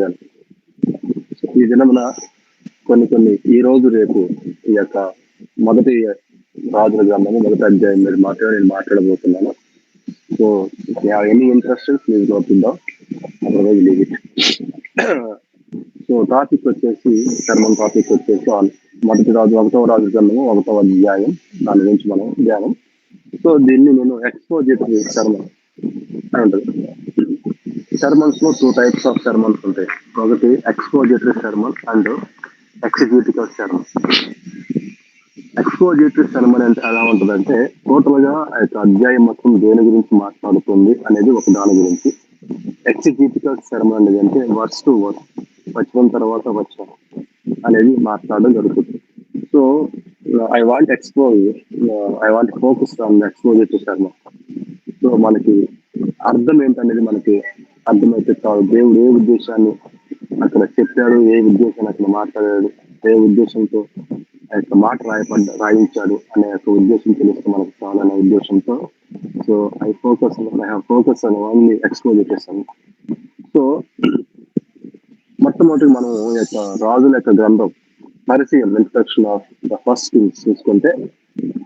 అడగాలి. ఈ దినమున కొన్ని ఈ రోజు రేపు ఈ యొక్క మొదటి రాజుల గ్రంథము మొదటి అధ్యాయం మీరు నేను మాట్లాడబోతున్నాను. So any interest please note so topic వచ్చేసి సర్మన్ టాపిక్ వచ్చేసి మొదటి రాజు 1వ రాజు గ్రంథము 1వ అధ్యాయం, దాని గురించి మనం ధ్యానం. సో దీన్ని నేను ఎక్స్పోజిటరీ సర్మన్ అని ఉంటుంది. సర్మన్స్ లో 2 టైప్స్ ఆఫ్ సర్మన్స్ ఉంటాయి. ఒకటి expository sermon and executive sermon. Expository sermon అంటే ఎలా ఉంటుందంటే టోటల్ గా అధ్యాయం మొత్తం దేని గురించి మాట్లాడుతుంది అనేది ఒక దాని గురించి. ఎగ్జిక్యూటివ్ సర్మన్ అనేది అంటే వర్స్ టు వర్స్, వచ్చిన తర్వాత వచ్చాం అనేది మాట్లాడడం జరుగుతుంది. So I want focus on expository sermon. So మనకి అర్థం ఏంటనేది మనకి అర్థమైతే కాదు. దేవుడు ఏ ఉద్దేశాన్ని అక్కడ చెప్పాడు, ఏ ఉద్దేశాన్ని అక్కడ మాట్లాడాడు, ఏ ఉద్దేశంతో ఆ యొక్క మాట రాయించాడు అనే యొక్క ఉద్దేశం తెలిస్తే మనకు చాలనే ఉద్దేశంతో. So I focus on only expository sermon. So మొట్టమొదటి మనం ఈ యొక్క రాజుల యొక్క గ్రంథం పరిచయం, introduction of the first Kings చూసుకుంటే,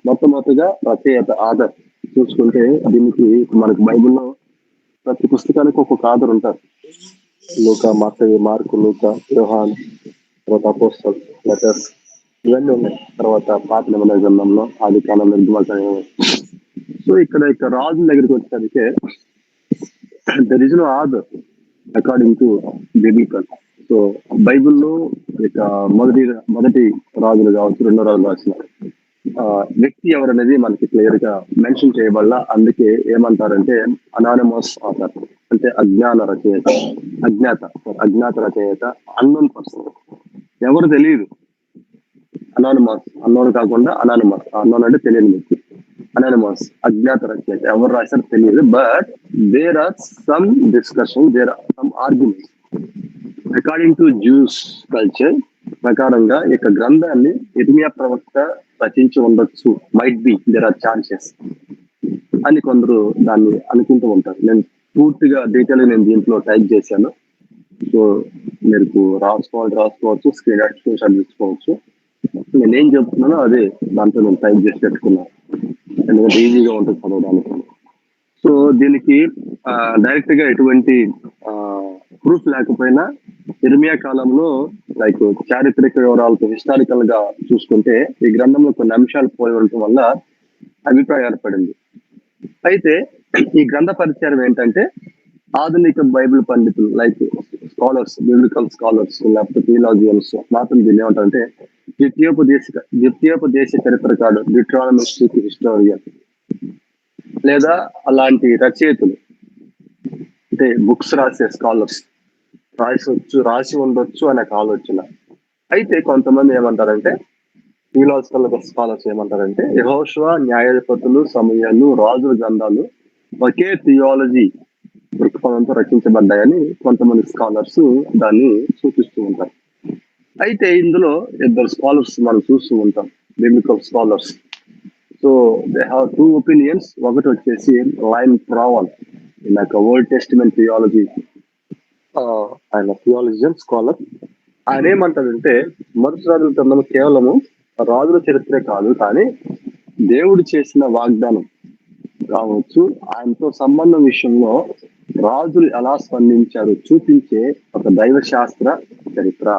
మొట్టమొదటిగా రచయిత ఆధర్ చూసుకుంటే, దీనికి మనకు బైబిల్లో ప్రతి పుస్తకానికి ఒక్కొక్క ఆధర్ ఉంటారు. లూకా, మత్తయి, మార్కు, లూకా, యోహాను, తర్వాత అపోస్తలు, లెటర్స్ ఇవన్నీ ఉన్నాయి. తర్వాత పాత నిబంధన గ్రంథంలో ఆది కాలం నిర్గమకాండం. సో ఇక్కడ రాజుల దగ్గరికి వచ్చేసరికి there is no other according to biblical. So బైబిల్లో ఇక మొదటి రాజులు కావచ్చు, రెండో రాజులు రాసిన వ్యక్తి ఎవరనేది మనకి క్లియర్ గా మెన్షన్ చేయబడాల. అందుకే ఏమంటారంటే అనానిమస్ ఆథర్, అంటే అజ్ఞాత రచయిత, అన్నోన్ పర్సన్, ఎవరు తెలియదు. అన్నోన్ కాకుండా అనానిమస్, అన్నోన్ అంటే తెలియని వ్యక్తి, అనానిమస్ అజ్ఞాత రచయిత, ఎవరు రాశారో తెలియదు. But there are some discussion, there are some arguments according to Jews culture ప్రకారంగా ఈ గ్రంథాన్ని ఇర్మియా ప్రవక్త రచించి ఉండొచ్చు, might be, there are chances అని కొందరు దాన్ని అనుకుంటూ ఉంటారు. నేను పూర్తిగా డీటెయిల్ నేను దీంట్లో టైప్ చేశాను. సో మీరు రాసుకోవచ్చు, స్క్రీన్ షాట్ తీసుకోవచ్చు. నేనేం చెప్తున్నానో అదే దాంట్లో నేను టైప్ చేసి పెట్టుకున్నాను, ఎందుకంటే ఈజీగా ఉంటుంది చదవడానికి. సో దీనికి డైరెక్ట్ గా ఎటువంటి ప్రూఫ్ లేకపోయినా ఇర్మియా కాలంలో లైక్ చారిత్రక వివరాలతో హిస్టారికల్ గా చూసుకుంటే ఈ గ్రంథంలో కొన్ని అంశాలు పోయి ఉండటం వల్ల అభిప్రాయం ఏర్పడింది. అయితే ఈ గ్రంథ పరిచయం ఏంటంటే ఆధునిక బైబిల్ పండితులు లైక్ స్కాలర్స్, బిబ్లికల్ స్కాలర్స్, లేకపోతే థియాలజియన్స్ మాత్రం దీన్ని ఏమంటారంటే ద్వితీయోపదేశ చరిత్రకారుడు, డిట్రానమిస్టిక్ హిస్టోరియన్, లేదా అలాంటి రచయితలు, అంటే బుక్స్ రాసే స్కాలర్స్ రాసి ఉండొచ్చు అనే ఆలోచన. అయితే కొంతమంది ఏమంటారంటే థియాలజికల్ స్కాలర్స్ ఏమంటారంటే యెహోషువ, న్యాయాధిపతులు, సమూయేలు, రాజుల గ్రంథాలు ఒకే థియాలజీ దృక్పథంతో రచించబడ్డాయని కొంతమంది స్కాలర్స్ దాన్ని సూచిస్తూ ఉంటారు. అయితే ఇందులో 2 స్కాలర్స్ మనం చూస్తూ ఉంటాం, biblical scholars. So they have 2 opinions. ఒకటి వచ్చేసి Iain Provan, like old testament theology, ఆయన థియాలజియన్ స్కాలర్. ఆయన ఏమంటాడంటే మొదటి రాజుల గ్రంథం కేవలము రాజుల చరిత్రే కాదు, కానీ దేవుడు చేసిన వాగ్దానం కావచ్చు, ఆయనతో సంబంధం విషయంలో రాజులు ఎలా స్పందించారు చూపించే ఒక దైవశాస్త్ర చరిత్ర.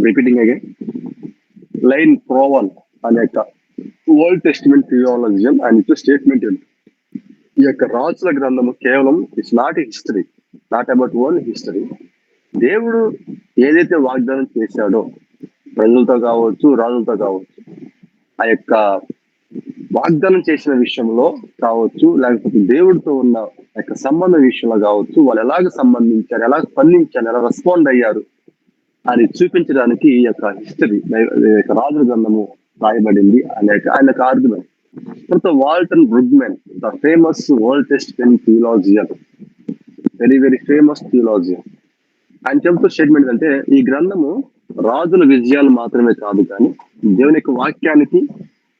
రిపీటింగ్ అగైన్, లైన్ ప్రోవల్ అనే ఓల్డ్ టెస్టిమెంట్ థియాలజియన్ ఆయన స్టేట్మెంట్ ఏంటి, ఈ యొక్క రాజుల గ్రంథము కేవలం it's not history, not about only history. దేవుడు ఏదైతే వాగ్దానం చేశాడో ప్రజలతో కావచ్చు, రాజులతో కావచ్చు, ఆ యొక్క వాగ్దానం చేసిన విషయంలో కావచ్చు, లేకపోతే దేవుడితో ఉన్న యొక్క సంబంధ విషయంలో కావచ్చు, వాళ్ళు ఎలాగ సంబంధించారు, ఎలా స్పందించారు, ఎలా రెస్పాండ్ అయ్యారు అని చూపించడానికి ఈ యొక్క హిస్టరీ రాజుల గ్రంథము రాయబడింది అనేక ఆయనకు ఆర్గ్యుమెంట్. తర్వాత Walter Brueggemann, the famous old testament theologian, very very famous theologian, ఆయన చెబుతూ స్టేట్మెంట్ అంటే ఈ గ్రంథము రాజుల విజయాలు మాత్రమే కాదు, కానీ దేవుని యొక్క వాక్యానికి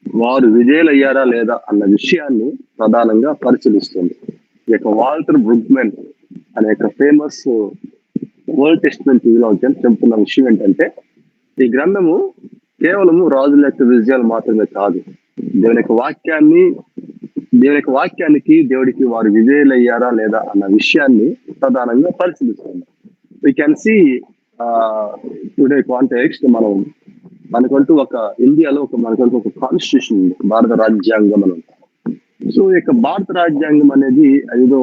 వారు విజయులయ్యారా లేదా అన్న విషయాన్ని ప్రధానంగా పరిశీలిస్తుంది. ఈ యొక్క వాల్టర్ బ్రుగ్మెన్ అనే ఫేమస్ ఓల్డ్ టెస్ట్మెంట్ థియాలజీ చెబుతున్న విషయం ఏంటంటే ఈ గ్రంథము కేవలము రాజుల యొక్క విజయాలు మాత్రమే కాదు, దేవుని యొక్క వాక్యానికి దేవుడికి వారు విజయులు అయ్యారా లేదా అన్న విషయాన్ని ప్రధానంగా పరిశీలిస్తుంది. We can see today context మనకంటూ ఒక ఇండియాలో మనకంటూ ఒక కాన్స్టిట్యూషన్ ఉంది, భారత రాజ్యాంగం అని. సో ఈ యొక్క భారత రాజ్యాంగం అనేది ఏదో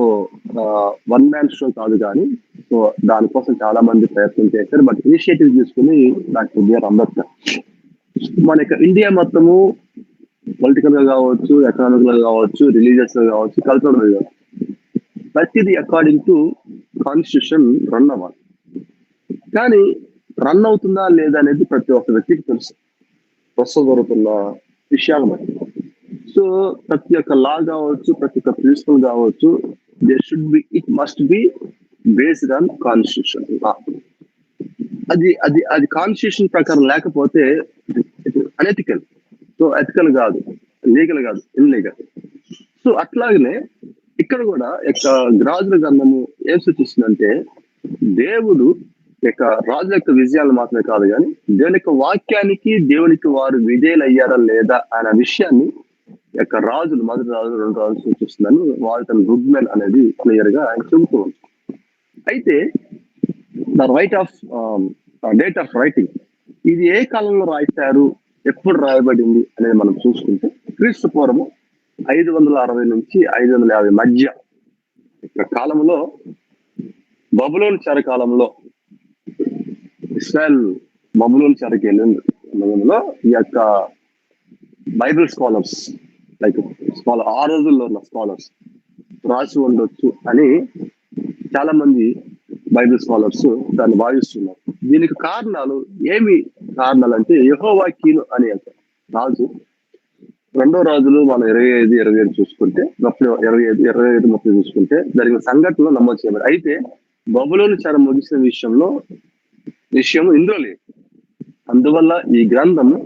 వన్ మ్యాన్ షో కాదు, కానీ సో దానికోసం చాలా మంది ప్రయత్నం చేశారు. బట్ ఇనిషియేటివ్ తీసుకుని డాక్టర్ బిఆర్ అంబేద్కర్ మన యొక్క ఇండియా మొత్తము పొలిటికల్ గా కావచ్చు, ఎకనామిక్ గా కావచ్చు, రిలీజియస్ గా కావచ్చు, కల్చరల్ గా కావచ్చు, ప్రతిదీ అకార్డింగ్ టు కాన్స్టిట్యూషన్ రన్ అవ్వాలి. కానీ రన్ అవుతుందా లేదా అనేది ప్రతి ఒక్క వ్యక్తికి తెలుసు, ప్రస్తుతం జరుగుతున్న విషయాలు బట్టి. సో ప్రతి ఒక్క లా కావచ్చు, ప్రతి ఒక్క ప్రిన్సిపల్ కావచ్చు, it must be based on constitution. అది కాన్స్టిట్యూషన్ ప్రకారం లేకపోతే అనెథికల్. సో ఎథికల్ కాదు, లీగల్ కాదు, ఇల్లీగల్. సో అట్లాగనే ఇక్కడ కూడా రాజుల గ్రంథము ఏం సూచిస్తుందంటే దేవుడు యొక్క రాజుల యొక్క విజయాలు మాత్రమే కాదు, కానీ దేవుని యొక్క వాక్యానికి దేవునికి వారు విజయాలు అయ్యారా లేదా అనే విషయాన్ని యొక్క రాజులు, మొదటి రాజులు, రెండు రాజులు సూచిస్తుందని వాల్టన్ రుడ్మెన్ అనేది క్లియర్ గా ఆయన చెబుతూ ఉంది. అయితే డేట్ ఆఫ్ రైటింగ్ ఇది ఏ కాలంలో రాశారు, ఎప్పుడు రాయబడింది అనేది మనం చూసుకుంటే క్రీస్తు పూర్వము 560 నుంచి 550 మధ్య కాలంలో, బబులోన్ చెర కాలంలో, ఇస్రాయల్ బబులోన్ చెరకి వెళ్ళిన ఈ యొక్క బైబిల్ స్కాలర్స్ ఆ రోజుల్లో ఉన్న స్కాలర్స్ రాసి ఉండొచ్చు అని చాలా మంది బైబిల్ స్కాలర్స్ దాన్ని భావిస్తున్నారు. దీనికి ఏమి కారణాలు అంటే యెహోవా కీను అనే రాజు, రెండో రాజులు మనం 25-27 చూసుకుంటే, 25-30 చూసుకుంటే జరిగిన సంఘటనలు నమోదు చేయబడి, అయితే బబులోను చెర ముగిసిన విషయము ఇందులో లేదు. అందువల్ల ఈ గ్రంథము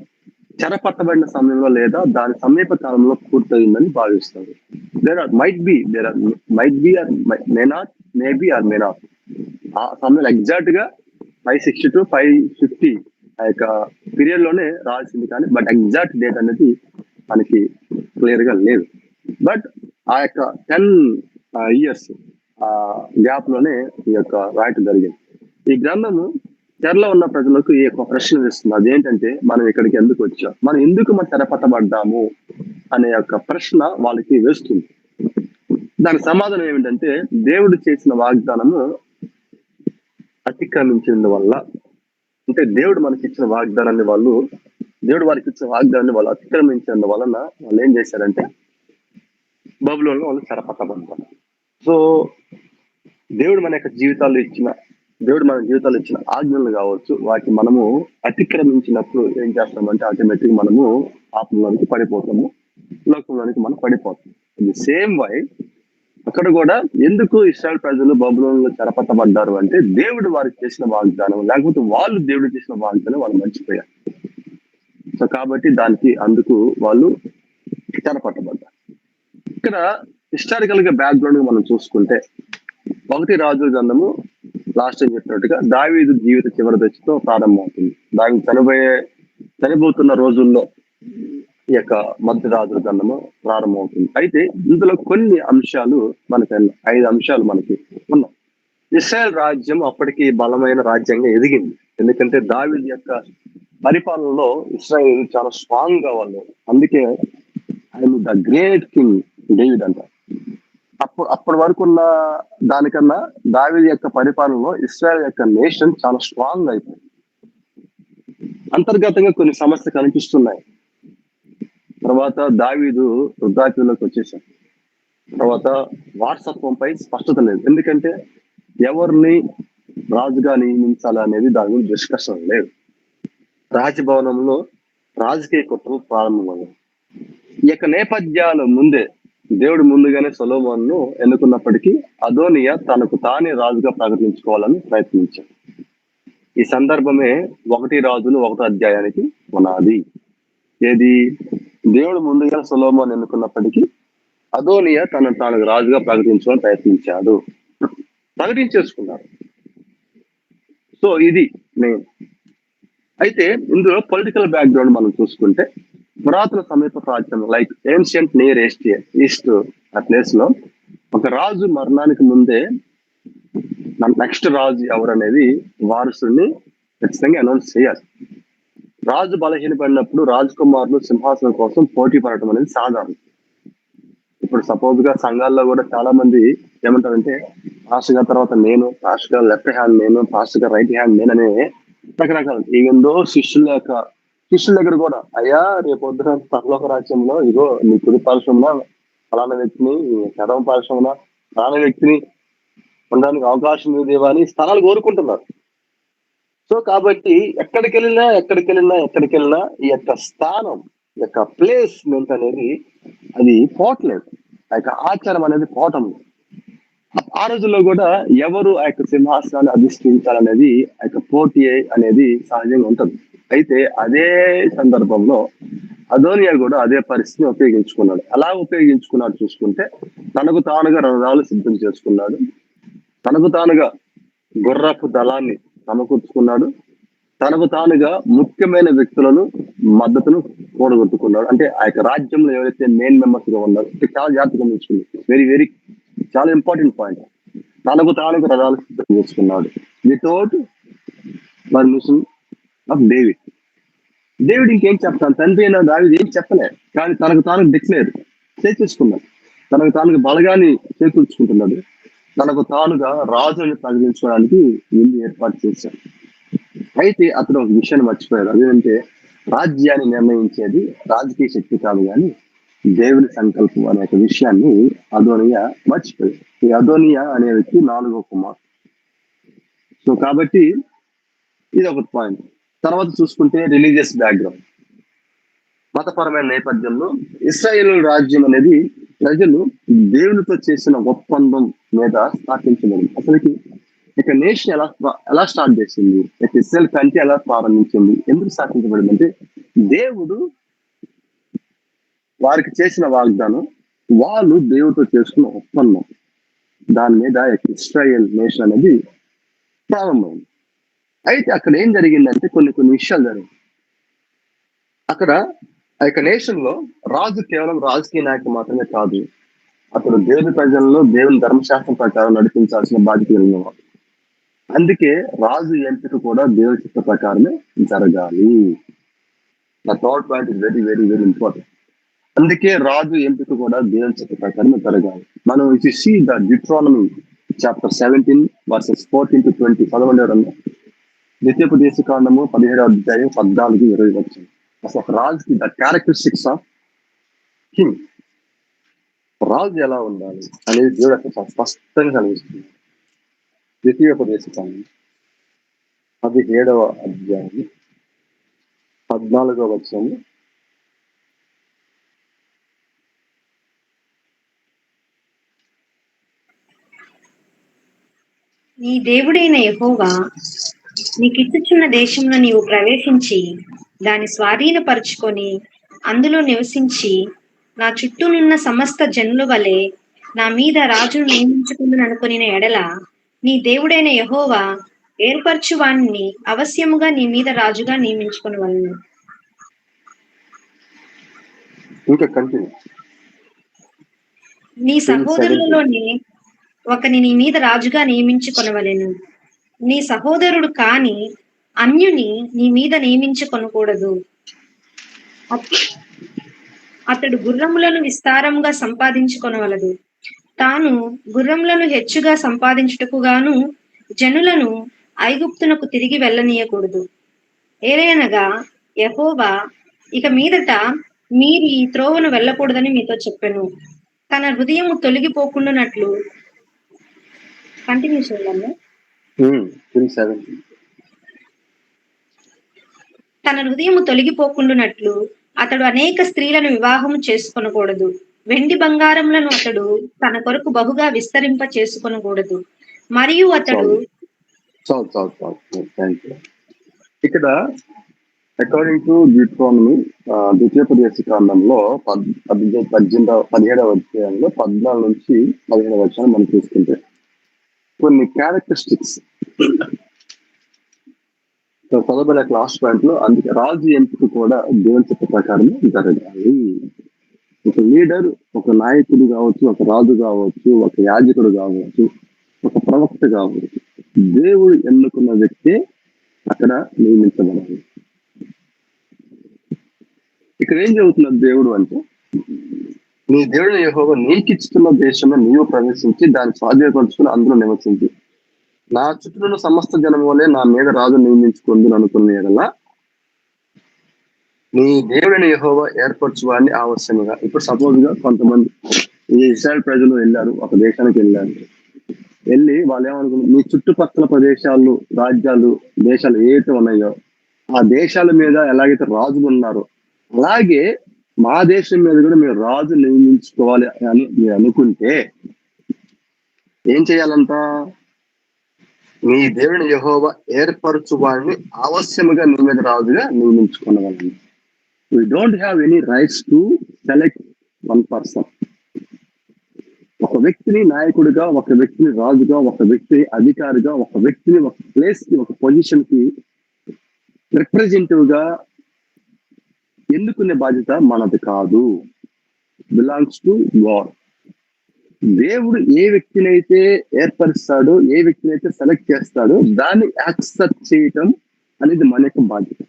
చెరపట్టబడిన సమయంలో లేదా దాని సమీప కాలంలో పూర్తయిందని భావిస్తారు. Might be or may not. ఆ సమయంలో ఎగ్జాక్ట్ గా 560 to 550 ఆ యొక్క పీరియడ్ లోనే రావాల్సింది, కానీ బట్ ఎగ్జాక్ట్ డేట్ అనేది మనకి క్లియర్ గా లేదు. బట్ ఆ యొక్క 10 years గ్యాప్ లోనే ఈ యొక్క రాయటం జరిగింది. ఈ గ్రంథము చెరలో ఉన్న ప్రజలకు ఈ యొక్క ప్రశ్న వేస్తుంది. అదేంటంటే మనం ఇక్కడికి ఎందుకు వచ్చాం, మనం ఎందుకు చెరపట్టబడ్డాము అనే యొక్క ప్రశ్న వాళ్ళకి వేస్తుంది. దానికి సమాధానం ఏమిటంటే దేవుడు చేసిన వాగ్దానము అతిక్రమించిన వల్ల, అంటే దేవుడు వారికి ఇచ్చిన వాగ్దానాన్ని వాళ్ళు అతిక్రమించిన వలన వాళ్ళు ఏం చేశారంటే బబులోనులో వాళ్ళు చెరపట్టబడ్డారు. సో దేవుడు మన జీవితాలు ఇచ్చిన ఆజ్ఞలు కావచ్చు, వాటిని మనము అతిక్రమించినప్పుడు ఏం చేస్తామంటే ఆటోమేటిక్ మనము పాపంలోనికి పడిపోతాము, లోకంలోనికి మనం పడిపోతాం. ది సేమ్ వై అక్కడ కూడా ఎందుకు ఇశ్రాయేలు ప్రజలు బబులోనులో చెరపట్టబడ్డారు అంటే దేవుడు వారికి చేసిన వాగ్దానం, లేకపోతే వాళ్ళు దేవుడు చేసిన వాగ్దానం వాళ్ళు మర్చిపోయారు. సో కాబట్టి అందుకు వాళ్ళు చెరపట్టబడ్డారు. ఇక్కడ హిస్టారికల్ గా బ్యాక్గ్రౌండ్ మనం చూసుకుంటే 1 రాజుల గ్రంథము లాస్ట్ టైం చెప్పినట్టుగా దావీదు జీవిత చివరి దశతో ప్రారంభమవుతుంది. దావీదు చనిపోతున్న రోజుల్లో ఈ యొక్క మొదటి రాజుల గ్రంథము ప్రారంభమవుతుంది. అయితే ఇందులో కొన్ని అంశాలు 5 అంశాలు మనకి ఉన్నాయి. ఇశ్రాయేల్ రాజ్యం అప్పటికి బలమైన రాజ్యంగా ఎదిగింది, ఎందుకంటే దావీదు యొక్క పరిపాలనలో ఇశ్రాయేల్ చాలా స్ట్రాంగ్ గా వాళ్ళు. అందుకే ఆయన ద గ్రేట్ కింగ్ డేవిడ్ అంటారు. అప్పటి వరకు ఉన్న దానికన్నా దావీదు యొక్క పరిపాలనలో ఇశ్రాయేల్ యొక్క నేషన్ చాలా స్ట్రాంగ్ అయిపోయింది. అంతర్గతంగా కొన్ని సమస్యలు కనిపిస్తున్నాయి. తర్వాత దావీదు వృద్ధాప్యంలోకి వచ్చేసాడు. తర్వాత వారసత్వంపై స్పష్టత లేదు, ఎందుకంటే ఎవరిని రాజుగా నియమించాలనేది దాని గురించి డిస్కషన్ లేదు. రాజభవనంలో రాజకీయ కుట్రలు ప్రారంభమయ్యాయి. ఈ యొక్క నేపథ్యాల ముందే దేవుడు ముందుగానే సొలొమోనును ఎన్నుకున్నప్పటికీ అదోనియా తనకు తానే రాజుగా ప్రకటించుకోవాలని ప్రయత్నించాడు. ఈ సందర్భమే 1 రాజులు 1వ అధ్యాయానికి పునాది. ఏది? దేవుడు ముందుగా సొలొమోను ఎన్నుకున్నప్పటికీ అదోనియా తనను తాను రాజుగా ప్రకటించుకోవాలని ప్రయత్నించాడు. ప్రకటించేసుకున్నాడు. సో ఇది మెయిన్. అయితే ఇందులో పొలిటికల్ బ్యాక్గ్రౌండ్ మనం చూసుకుంటే పురాతన సమీప ప్రాచ్యం లైక్ ఏన్షియంట్ నియర్ ఈస్ట్ ఆ ప్లేస్ లో ఒక రాజు మరణానికి ముందే నెక్స్ట్ రాజు ఎవరనేది వారసుడిని ఖచ్చితంగా అనౌన్స్ చేయాలి. రాజు బలహీనపడినప్పుడు రాజకుమారులు సింహాసనం కోసం పోటీ పడటం అనేది సాధారణం. ఇప్పుడు సపోజ్ గా సంఘాల్లో కూడా చాలా మంది ఏమంటారంటే పాస్టర్ గారి తర్వాత నేను, పాస్టర్ గారు లెఫ్ట్ హ్యాండ్ నేను, పాస్టర్ గారు రైట్ హ్యాండ్ నేను అనే రకరకాలు. ఈవెందో శిష్యుల దగ్గర కూడా అయ్యా రేపు పొద్దున పరలోక రాజ్యంలో ఇగో నీ కుడి పార్శ్వంలో ఫలానా వ్యక్తిని, ఎడమ పార్శ్వంలో ఫలానా వ్యక్తిని ఉండడానికి అవకాశం ఉంది అని స్థలాలు కోరుకుంటున్నారు. సో కాబట్టి ఎక్కడికి వెళ్ళినా ఈ యొక్క స్థానం, ఈ యొక్క ప్లేస్మెంట్ అనేది అది పోవట్లేదు. ఆ యొక్క ఆచారం అనేది పోవటం. ఆ రోజుల్లో కూడా ఎవరు ఆ యొక్క సింహాసనాన్ని అధిష్ఠించాలనేది ఆ యొక్క పోటీ అనేది సహజంగా ఉంటుంది. అయితే అదే సందర్భంలో అదోనియా కూడా అదే పరిస్థితిని ఉపయోగించుకున్నాడు. అలా ఉపయోగించుకున్నాడు చూసుకుంటే తనకు తానుగా రథాలు సిద్ధం చేసుకున్నాడు, తనకు తానుగా గుర్రపు దళాన్ని సమకూర్చుకున్నాడు, తనకు తానుగా ముఖ్యమైన వ్యక్తులను మద్దతును కూడగొట్టుకున్నాడు. అంటే ఆ యొక్క రాజ్యంలో ఎవరైతే మెయిన్ మెంబర్స్ గా ఉన్నారు, చాలా జాగ్రత్తగా గమనించుకుంది. వెరీ చాలా ఇంపార్టెంట్ పాయింట్. తనకు తానుగా రథాలు సిద్ధం చేసుకున్నాడు without permission of David. David ఇంకేం చెప్తాను, తండ్రి అయినా దావీదు ఏం చెప్పలే, కానీ తనకు తాను డిక్లేర్ చేసేసుకున్నాడు. తనకు తానుగా బలగాన్ని చేకూర్చుకుంటున్నాడు, తనకు తానుగా రాజుని ప్రకటించుకోవడానికి వీళ్ళు ఏర్పాటు చేశాడు. అయితే అతను ఒక విషయాన్ని మర్చిపోయాడు. అదేంటంటే రాజ్యాన్ని నిర్ణయించేది రాజకీయ శక్తి కాదు కానీ దేవుని సంకల్పం అనే ఒక విషయాన్ని అదోనియా మర్చిపోయాడు. ఈ అదోనియా అనే వ్యక్తి 4వ కుమారుడు. సో కాబట్టి ఇది ఒక పాయింట్. తర్వాత చూసుకుంటే రిలీజియస్ బ్యాక్గ్రౌండ్, మతపరమైన నేపథ్యంలో ఇశ్రాయేలు రాజ్యం అనేది ప్రజలు దేవునితో చేసిన ఒప్పందం మీద స్థాపించబడింది. అసలుకి ఇక నేషన్ ఎలా స్టార్ట్ చేసింది, ఇక ఇస్రాయేల్ కంట్రీ ఎలా ప్రారంభించింది, ఎందుకు స్థాపించబడింది అంటే దేవుడు వారికి చేసిన వాగ్దానం, వాళ్ళు దేవుడితో చేసుకున్న ఒప్పందం, దాని మీద ఇస్రాయేల్ నేషన్ అనేది ప్రారంభమైంది. అయితే అక్కడ ఏం జరిగిందంటే కొన్ని విషయాలు జరిగాయి. అక్కడ ఆ యొక్క నేషన్ లో రాజు కేవలం రాజకీయ నాయకుడు మాత్రమే కాదు, అతడు దేవుని ప్రజల్లో దేవుని ధర్మశాస్త్రం ప్రకారం నడిపించాల్సిన బాధ్యత కలిగినవాడు. అందుకే రాజు ఎంపిక కూడా దేవుని చిత్త ప్రకారమే జరగాలి. నా third point is very important. అందుకే రాజు ఎంపిక కూడా దేవుని చిత్త ప్రకారమే జరగాలి. మనం see the Deuteronomy chapter 17 verses 14 to 20 11 ద్వితీయోపదేశకాండము 17వ అధ్యాయం 14-20 వచ్చింది. అసలు ఒక రాజుకి ద క్యారెక్టరిస్టిక్స్ ఆఫ్ కింగ్, రాజు ఎలా ఉండాలి అనేది దేవుడు అసలు స్పష్టంగా కనిపిస్తుంది. ద్వితీయోపదేశకాండం 17వ అధ్యాయం 14వ వచనం, నీ దేవుడైన యెహోవా నీకిచ్చుచున్న దేశంలో నీవు ప్రవేశించి దాని స్వాధీనపరుచుకొని అందులో నివసించి నా చుట్టూనున్న సమస్త జనుల వలె నా మీద రాజును నియమించుకుందుననుకొనిన ఎడల నీ దేవుడైన యెహోవా ఏర్పరచు వాణ్ణి అవశ్యముగా నీ మీద రాజుగా నియమించుకొనవలెను. ఇంకా కంటిన్యూ. నీ సహోదరులలోనే ఒకని నీ మీద రాజుగా నియమించుకొనవలెను. నీ సహోదరుడు కాని అన్యుని నీ మీద నియమించుకొనకూడదు. అతడు గుర్రములను విస్తారముగా సంపాదించుకొనవలదు. తాను గుర్రములను హెచ్చుగా సంపాదించుటకు గాను జనులను ఐగుప్తునకు తిరిగి వెళ్ళనీయకూడదు. ఏలయనగా యెహోవా ఇక మీదట మీరు ఈ త్రోవను వెళ్ళకూడదని మీతో చెప్పెను. తన హృదయము తొలగిపోకుండానట్లు కంటిన్యూ చేయాలి. తన హృదయము తొలగిపోకుండానట్లు అతడు అనేక స్త్రీలను వివాహము చేసుకొనకూడదు. వెండి బంగారములను అతడు తన కొరకు బహుగా విస్తరింప చేసుకొనకూడదు. మరియు అతడు ఇక్కడ అకార్డింగ్ టు డ్యూట్రానమీ ద్వితీయోపదేశకాండంలో 17వ అధ్యాయంలో 14 నుంచి 17 వచనాలు మనం చూసుకుంటే కొన్ని క్యారెక్టరిస్టిక్స్ చదవబడిన లాస్ట్ పాయింట్ లో అందుకే రాజు ఎంపిక కూడా దేవుని చిత్త ప్రకారం జరగాలి. ఒక లీడర్, ఒక నాయకుడు కావచ్చు, ఒక రాజు కావచ్చు, ఒక యాజకుడు కావచ్చు, ఒక ప్రవక్త కావచ్చు, దేవుడు ఎన్నుకున్న వ్యక్తే అక్కడ నియమించబడాలి. ఇక్కడ ఏం చెబుతున్నది దేవుడు అంటే, నీ దేవుడు యెహోవా నీకిచ్చుతున్న దేశంలో నీవు ప్రవేశించి దాన్ని స్వాధీనపరుచుకుని అందులో నివసించి నా చుట్టూ సమస్త జనం వల్లే నా మీద రాజు నియమించుకుంది అనుకున్న ఎడలా నీ దేవుడిని యెహోవా ఏర్పరచువాడిని ఆవశ్యముగా. ఇప్పుడు సపోజ్ గా కొంతమంది ఈ ఇశ్రాయేల్ ప్రజలు వెళ్ళారు, ఒక దేశానికి వెళ్ళి వాళ్ళు ఏమనుకున్నారు, మీ చుట్టుపక్కల ప్రదేశాలు, రాజ్యాలు, దేశాలు ఏవైతే ఉన్నాయో ఆ దేశాల మీద ఎలాగైతే రాజులు ఉన్నారో అలాగే మా దేశం మీద కూడా మీరు రాజు నియమించుకోవాలి అని మీరు అనుకుంటే ఏం చేయాలంట? నీ దేవుని యెహోవా ఏర్పరచువాడిని ఆవశ్యముగా నీ మీద రాజుగా నియమించుకున్నవాళ్ళని. We don't have any rights to select one person. ఒక వ్యక్తిని నాయకుడిగా, ఒక వ్యక్తిని రాజుగా, ఒక వ్యక్తిని అధికారిగా, ఒక వ్యక్తిని ఒక ప్లేస్ కి, ఒక పొజిషన్ కి రిప్రజెంటేటివ్ గా ఎన్నుకునే బాధ్యత మనది కాదు. Belongs to God. దేవుడు ఏ వ్యక్తినైతే ఏర్పరుస్తాడో, ఏ వ్యక్తినైతే సెలెక్ట్ చేస్తాడో దాన్ని యాక్సెప్ట్ చేయటం అనేది మన యొక్క బాధ్యత.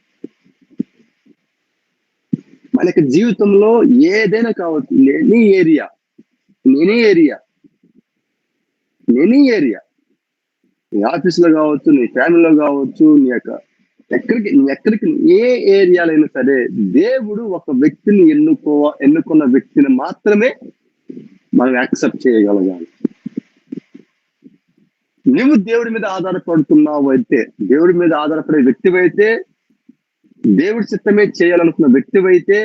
మన యొక్క జీవితంలో ఏదైనా కావచ్చు, ఎనీ ఏరియా, నీ ఆఫీసులో కావచ్చు, నీ ఫ్యామిలీలో కావచ్చు, నీ ఎక్కడికి ఏ ఏరియాలో అయినా సరే దేవుడు ఒక వ్యక్తిని ఎన్నుకున్న వ్యక్తిని మాత్రమే మనం యాక్సెప్ట్ చేయగలగాలి. నువ్వు దేవుడి మీద ఆధారపడుతున్నావు అయితే, దేవుడి మీద ఆధారపడే వ్యక్తివైతే, దేవుడి చిత్తమే చేయాలనుకున్న వ్యక్తివైతే,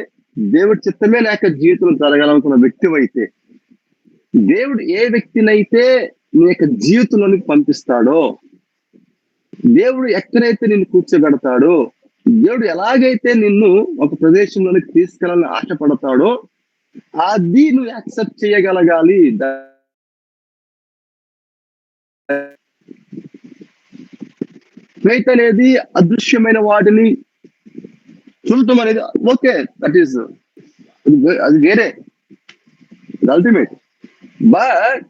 దేవుడి చిత్తమే లేక జీవితంలో జరగాలనుకున్న వ్యక్తివైతే, దేవుడు ఏ వ్యక్తినైతే నీ యొక్క జీవితంలోనికి పంపిస్తాడో, దేవుడు ఎక్కడైతే నిన్ను కూర్చోబెడతాడో, దేవుడు ఎలాగైతే నిన్ను ఒక ప్రదేశంలోనికి తీసుకెళ్ళాలని ఆశపడతాడో అది నువ్వు యాక్సెప్ట్ చేయగలగాలి. ఫెయిత్ అనేది అదృశ్యమైన వాటిని చూడటం అనేది ఓకే, దట్ ఈస్ అది వేరే, ultimate. But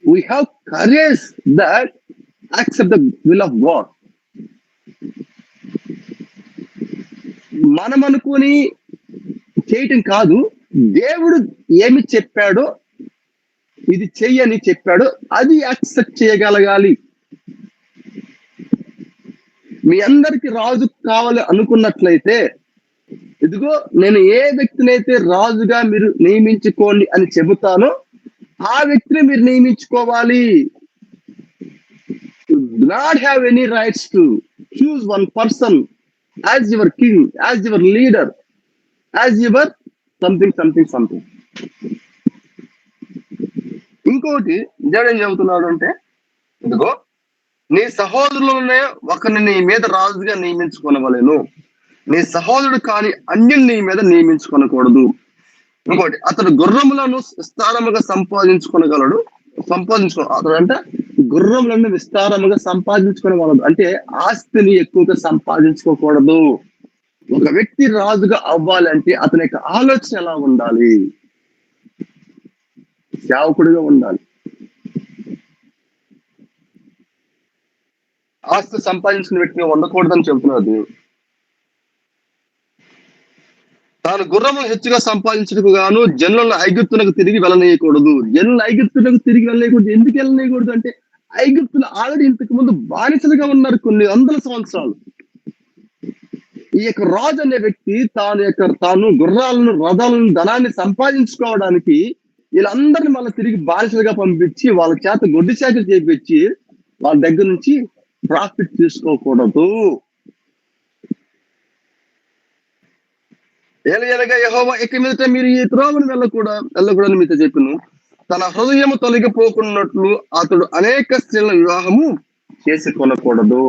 we have courage that accept the will of God. మనం అనుకుని చేయటం కాదు, దేవుడు ఏమి చెప్పాడో, ఇది చెయ్యని చెప్పాడో అది యాక్సెప్ట్ చేయగలగాలి. మీ అందరికి రాజు కావాలి అనుకున్నట్లయితే, ఇదిగో నేను ఏ వ్యక్తినైతే రాజుగా మీరు నియమించుకోండి అని చెబుతానో ఆ వ్యక్తిని మీరు నియమించుకోవాలి. You do not have any rights to choose one person as your king, as your leader, as your something. ఇంకోటి దేవుడు ఏం చెబుతున్నాడు అంటే, ఇదిగో నీ సహోదరులనే ఒకరిని నీ మీద రాజుగా నియమించుకోనవలెను, నీ సహోదరుడు కాని అన్యుని నీ మీద నియమించుకోనకూడదు. ఇంకోటి, అతడు గుర్రములను విస్తారముగా సంపాదించుకోనగలడు. అతడు అంటే గుర్రములను విస్తారముగా సంపాదించుకోనగలడు అంటే ఆస్తిని ఎక్కువగా సంపాదించుకోకూడదు. ఒక వ్యక్తి రాజుగా అవ్వాలంటే అతని యొక్క ఆలోచన ఎలా ఉండాలి? సేవకుడిగా ఉండాలి. ఆస్తి సంపాదించుకునే వ్యక్తిగా ఉండకూడదని చెబుతున్నది. తాను గుర్రములు హెచ్చుగా సంపాదించడానికి గాను జనులను ఐగుప్తులకు తిరిగి వెళ్ళనీయకూడదు. ఎందుకు వెళ్ళనీయకూడదు అంటే, ఐగుప్తులు ఆల్రెడీ ఇంతకు ముందు బానిసలుగా ఉన్నారు కొన్ని వందల సంవత్సరాలు. ఈ యొక్క రాజు అనే వ్యక్తి తాను గుర్రాలను, రథాలను, ధనాన్ని సంపాదించుకోవడానికి వీళ్ళందరినీ మళ్ళీ తిరిగి బానిసలుగా పంపించి వాళ్ళ చేత గొడ్డి చాకరీ చేపించి వాళ్ళ దగ్గర నుంచి ప్రాఫిట్ తీసుకోకూడదు. ఏలయనగా యెహోవా ఇక మీదట మీరు ఈ త్రోవను వెళ్ళకూడదని మీతో చెప్పిను. తన హృదయము తొలగిపోకున్నట్లు అతడు అనేక స్త్రీలను వివాహము చేసుకొనకూడదు.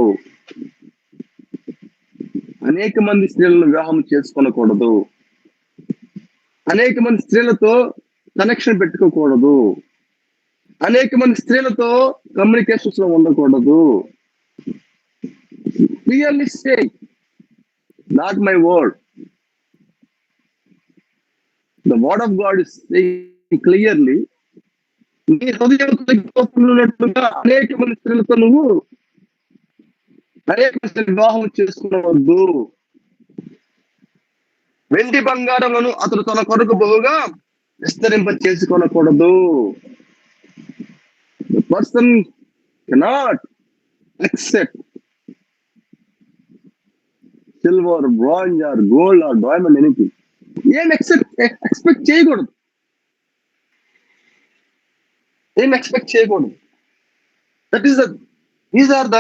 అనేక మంది స్త్రీలను వివాహం చేసుకొనకూడదు. అనేక మంది స్త్రీలతో కనెక్షన్ పెట్టుకోకూడదు. అనేక మంది స్త్రీలతో కమ్యూనికేషన్స్ లో ఉండకూడదు. clearly saying, not my word. The word of God is saying clearly, నీ హృదయం తొలగిపోతున్నట్లుగా అనేక మంది స్త్రీలతో నువ్వు అనేక మంది వివాహం చేసుకునవద్దు. వెండి బంగారములను అతడు తన కొరకు బహుగా విస్తరింప చేసుకొనకూడదు. The person cannot accept silver, bronze or gold or diamond, anything. ఏం ఎక్స్పెక్ట్ చేయకూడదు. These are the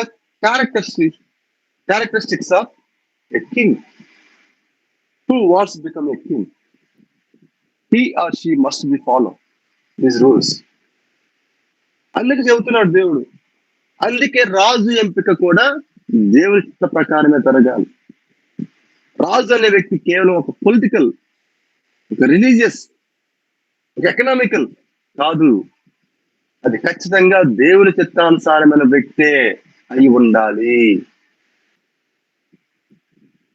characteristics of a king. Who wants to become a king? He or she must be follow these rules. అందుకే చెబుతున్నాడు దేవుడు. అందుకే రాజు ఎంపిక కూడా దేవుడి చిత్త ప్రకారమే జరగాలి. రాజు అనే వ్యక్తి కేవలం ఒక పొలిటికల్, ఒక రిలీజియస్, ఒక ఎకనామికల్ కాదు. అది ఖచ్చితంగా దేవుని చిత్తానుసారమైన వ్యక్తే అయి ఉండాలి.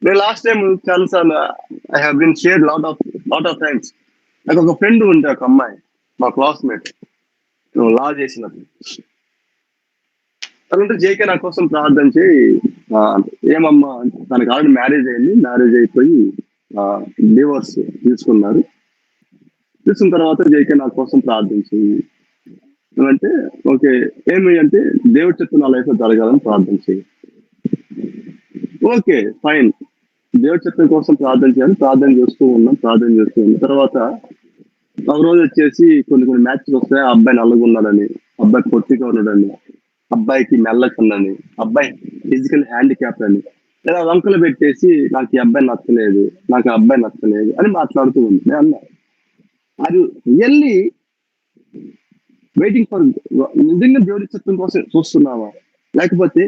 నేను లాస్ట్ టైం చాలాసార్లు I have been shared lot of times. నాకు ఒక ఫ్రెండ్ ఉండే, ఒక అమ్మాయి, మా క్లాస్మేట్, లా చేసినప్పుడు. తనంటే జేకే నా కోసం ప్రార్థన చేయి, ఏమమ్మా, తనకు ఆల్రెడీ మ్యారేజ్ అయింది, మ్యారేజ్ అయిపోయి డివోర్స్ తీసుకున్నారు. తీసుకున్న తర్వాత జేకే నా కోసం ప్రార్థించి అంటే, ఓకే ఏమి అంటే దేవుడి చిత్తం నా లైఫ్ లో జరగాలని ప్రార్థన చేయి. ఓకే ఫైన్, దేవుడి చిత్తం కోసం ప్రార్థన చేయాలి. ప్రార్థన చేస్తూ ఉన్నాం. తర్వాత ఒక రోజు వచ్చేసి కొన్ని మ్యాచెస్ వస్తాయి. ఆ అబ్బాయి నల్లగున్నాడని, అబ్బాయి పొట్టిగా ఉన్నాడని, అబ్బాయికి మెల్లకున్నని, అబ్బాయి ఫిజికల్ హ్యాండిక్యాప్ అని, లేదా వంకలు పెట్టేసి నాకు ఈ అబ్బాయి నచ్చలేదు, నాకు ఆ అబ్బాయి నచ్చలేదు అని మాట్లాడుతూ ఉంది. నేను అన్నా, అది రియల్లీ వెయిటింగ్ ఫర్ నిజంగా దేవుడి చిత్తం కోసం చూస్తున్నావా, లేకపోతే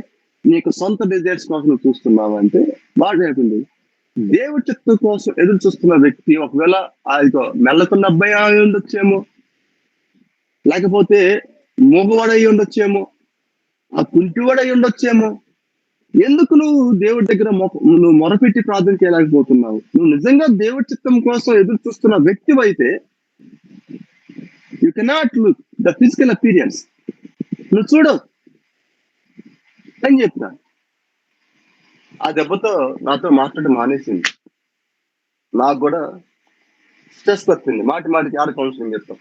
నీకు సొంత డిజైర్స్ కోసం నువ్వు చూస్తున్నావా అంటే బాగా చెప్పింది. దేవుడి చిత్తం కోసం ఎదురు చూస్తున్న వ్యక్తి ఒకవేళ మెల్లకున్న అబ్బాయి అయి ఉండొచ్చేమో, లేకపోతే మూగవాడై ఉండొచ్చేమో, ఆ కుంటివాడై ఉండొచ్చేమో. ఎందుకు నువ్వు దేవుడి దగ్గర నువ్వు మొరపెట్టి ప్రార్థన చేయలేకపోతున్నావు? నువ్వు నిజంగా దేవుడి చిత్తం కోసం ఎదురు చూస్తున్న వ్యక్తి అయితే you cannot look the physical appearance. నువ్వు చూడవు అని చెప్తా. ఆ దెబ్బతో నాతో మాట్లాడడం మానేసింది. నాకు కూడా స్ట్రెస్ వచ్చింది. మాటికి ఆడ కౌన్సిలింగ్ చెప్తాం,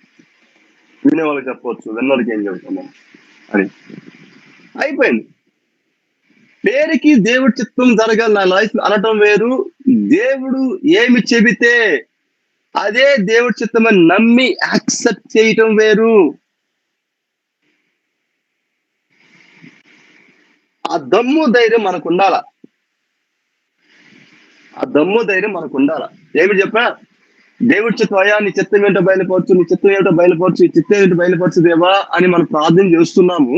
వినే వాళ్ళకి చెప్పవచ్చు, విన్నోళ్ళకి ఏం చెప్తాము అని అయిపోయింది. పేరుకి దేవుడి చిత్తం జరగాలి నా లైఫ్ అనటం వేరు, దేవుడు ఏమి చెబితే అదే దేవుడి చిత్తం అని నమ్మి యాక్సెప్ట్ చేయటం వేరు. ఆ దమ్ము ధైర్యం మనకు ఉండాల. ఏమి చెప్పా, దేవుడి చిత్తం అయ్యా, నీ చిత్తం ఏంటో బయలుపరచు, నీ చిత్తం ఏంటో బయలుపరచు, ఈ చిత్తం ఏంటో బయలుపరచు దేవా అని మనం ప్రార్థన చేస్తున్నాము.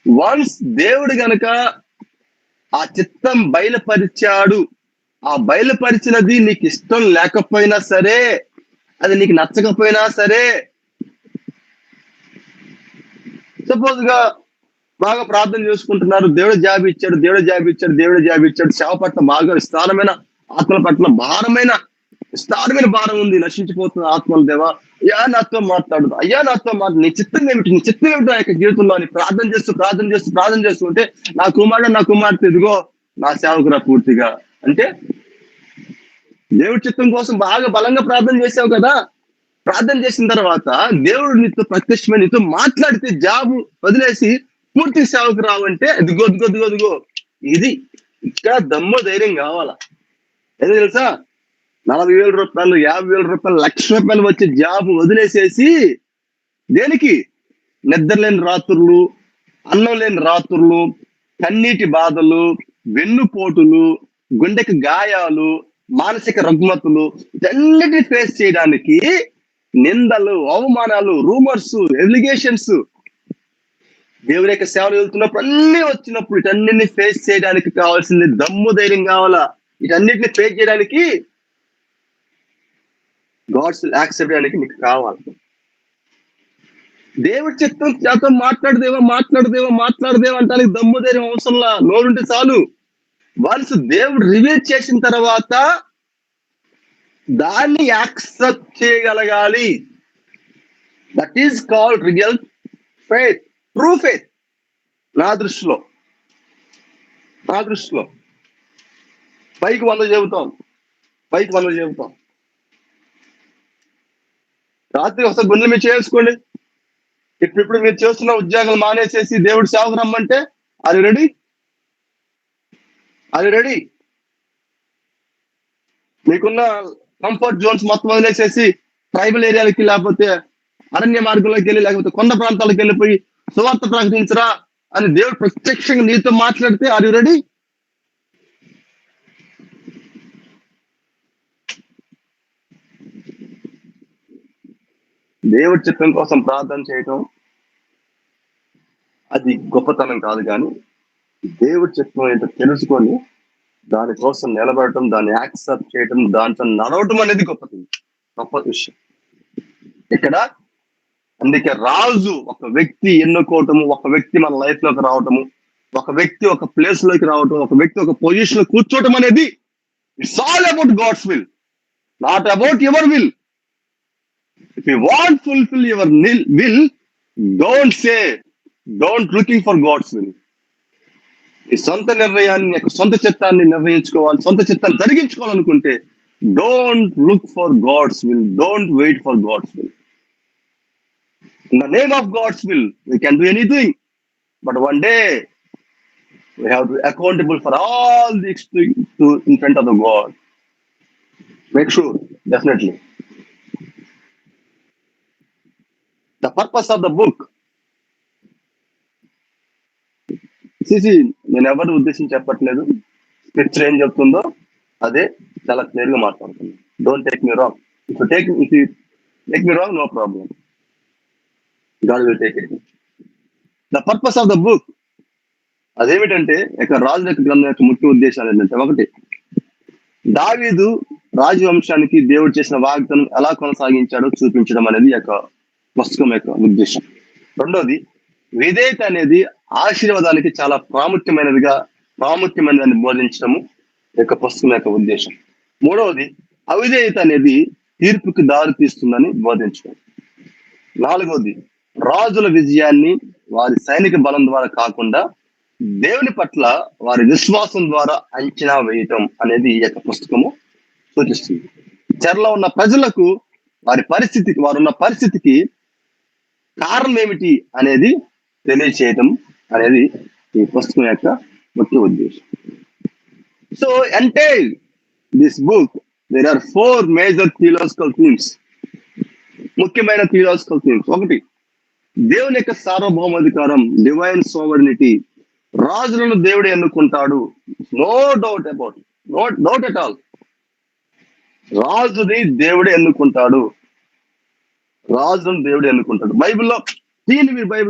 వన్స్ దేవుడు గనక ఆ చిత్తం బయలుపరిచాడు, ఆ బయలుపరిచినది నీకు ఇష్టం లేకపోయినా సరే, అది నీకు నచ్చకపోయినా సరే, సపోజ్ గా బాగా ప్రార్థన చేసుకుంటున్నారు, దేవుడు జాబ్ ఇచ్చాడు, సేవ పట్ల బాగా విస్తారమైన ఆత్మల పట్ల విస్తారమైన భారం ఉంది, నశించిపోతున్న ఆత్మల దేవా, అయ్యా నాతో మాట్లాడు, నీ చిత్తం ఏమిటి నా యొక్క జీవితంలో అని ప్రార్థన చేస్తూ ఉంటే, నా కుమార్తె ఇదిగో నా సేవకురా పూర్తిగా అంటే, దేవుడి చిత్తం కోసం బాగా బలంగా ప్రార్థన చేసావు కదా. ప్రార్థన చేసిన తర్వాత దేవుడు నీతో ప్రత్యక్షమైన నీతో మాట్లాడితే జాబు వదిలేసి పూర్తి సేవకు రావంటే అదిగో ఇది ఇక్కడ దమ్ము ధైర్యం కావాలా. ఏదో తెలుసా, 40,000 రూపాయలు, 50,000 రూపాయలు, ₹1,00,000 వచ్చే జాబ్ వదిలేసేసి దేనికి? నిద్రలేని రాత్రులు, అన్నం లేని రాత్రులు, కన్నీటి బాధలు, వెన్నుపోటులు, గుండెకి గాయాలు, మానసిక రుగ్మతులు, ఇటన్నిటిని ఫేస్ చేయడానికి నిందలు, అవమానాలు, రూమర్స్, ఎలిగేషన్స్, దేవుని యొక్క సేవలు వెళ్తున్నప్పుడు అన్ని వచ్చినప్పుడు వీటన్నిటిని ఫేస్ చేయడానికి కావాల్సింది దమ్ము ధైర్యం కావాలా. వీటన్నిటిని ఫేస్ చేయడానికి గాడ్స్ యాక్సెప్ట్ చేయడానికి నీకు కావాలి. దేవుడి చిత్తం చేత మాట్లాడదేవా అంటానికి దమ్ము ధైర్యం అవసరంలా, నోరుంటే చాలు. వన్స్ దేవుడు రివీల్ చేసిన తర్వాత దాన్ని యాక్సెప్ట్ చేయగలగాలి. That is called real faith, true faith. నా దృష్టిలో పైకి 100 చెబుతాం. రాత్రి ఒకసారి గుండెల మీద చేసుకోండి. ఇప్పుడు మీరు చేస్తున్న ఉద్యోగాలు మానేసేసి దేవుడు సేవకు రమ్మంటే అది రెడీ. మీకున్న కంఫర్ట్ జోన్స్ మొత్తం వదిలేసేసి ట్రైబల్ ఏరియాలకి, లేకపోతే అరణ్య మార్గంలోకి వెళ్ళి, లేకపోతే కొండ ప్రాంతాలకు వెళ్ళిపోయి సువార్త ప్రకటించరా అని దేవుడు ప్రత్యక్షంగా నీతో మాట్లాడితే అది రెడీ. దేవుడి చిత్తం కోసం ప్రార్థన చేయటం అది గొప్పతనం కాదు, కానీ దేవుడి చిత్తం ఏంటో తెలుసుకొని దానికోసం నిలబడటం, దాన్ని యాక్సెప్ట్ చేయటం, దాంట్లో నడవటం అనేది గొప్ప విషయం. ఇక్కడ అందుకే రాజు ఒక వ్యక్తి ఎన్నుకోవటము, ఒక వ్యక్తి మన లైఫ్ లోకి రావటము, ఒక వ్యక్తి ఒక ప్లేస్ లోకి రావటం, ఒక వ్యక్తి ఒక పొజిషన్ లో కూర్చోవటం అనేది it's all about God's will, not about your will. If you want fulfill your will, don't looking for God's will. ఈ సొంత నిర్ణయాన్ని, సొంత చిత్తాన్ని నిర్ణయించుకోవాలి, సొంత చిత్తాన్ని జరిగించుకోవాలనుకుంటే don't look for God's will, don't wait for God's will. In the name of God's will, we can do anything. But one day, we have to be accountable for all these things in front of the God. Make sure, definitely. The purpose of the book. నేను ఎవరి ఉద్దేశం చెప్పట్లేదు. Scripture ఏం చెప్తుందో అదే చాలా clear గా మాట్లాడుతుంది. Don't take me wrong. If you take me wrong, no problem. God will take it. The purpose of the book, అదేమిటంటే ఇక రాజు యొక్క గ్రంథం యొక్క ముఖ్య ఉద్దేశాలు ఏంటంటే, ఒకటి, దావీదు రాజవంశానికి దేవుడు చేసిన వాగ్దానం ఎలా కొనసాగించాడో చూపించడం అనేది యొక్క పుస్తకం యొక్క ఉద్దేశం. రెండోది, విధేయత అనేది ఆశీర్వాదానికి చాలా ప్రాముఖ్యమైనదని బోధించడము యొక్క పుస్తకం యొక్క ఉద్దేశం. మూడవది, అవిధేయత అనేది తీర్పుకి దారి తీస్తుందని బోధించడం. నాలుగవది, రాజుల విజయాన్ని వారి సైనిక బలం ద్వారా కాకుండా దేవుని పట్ల వారి విశ్వాసం ద్వారా అంచనా వేయటం అనేది ఈ యొక్క పుస్తకము సూచిస్తుంది. చెరలో ఉన్న ప్రజలకు వారున్న పరిస్థితికి కారణం ఏమిటి అనేది తెలియచేయటం అనేది ఈ పుస్తకం యొక్క ముఖ్య ఉద్దేశం. So entire this book there are 4 major theological themes, ముఖ్యమైన థియలాజికల్ థీమ్స్. ఒకటి, దేవుని యొక్క సార్వభౌమాధికారం, డివైన్ సోవరెనిటీ. రాజులను దేవుడు ఎన్నుకుంటాడు, నో డౌట్ ఎట్ ఆల్. రాజుని దేవుడే ఎన్నుకుంటాడు. బైబిల్లో బైబిల్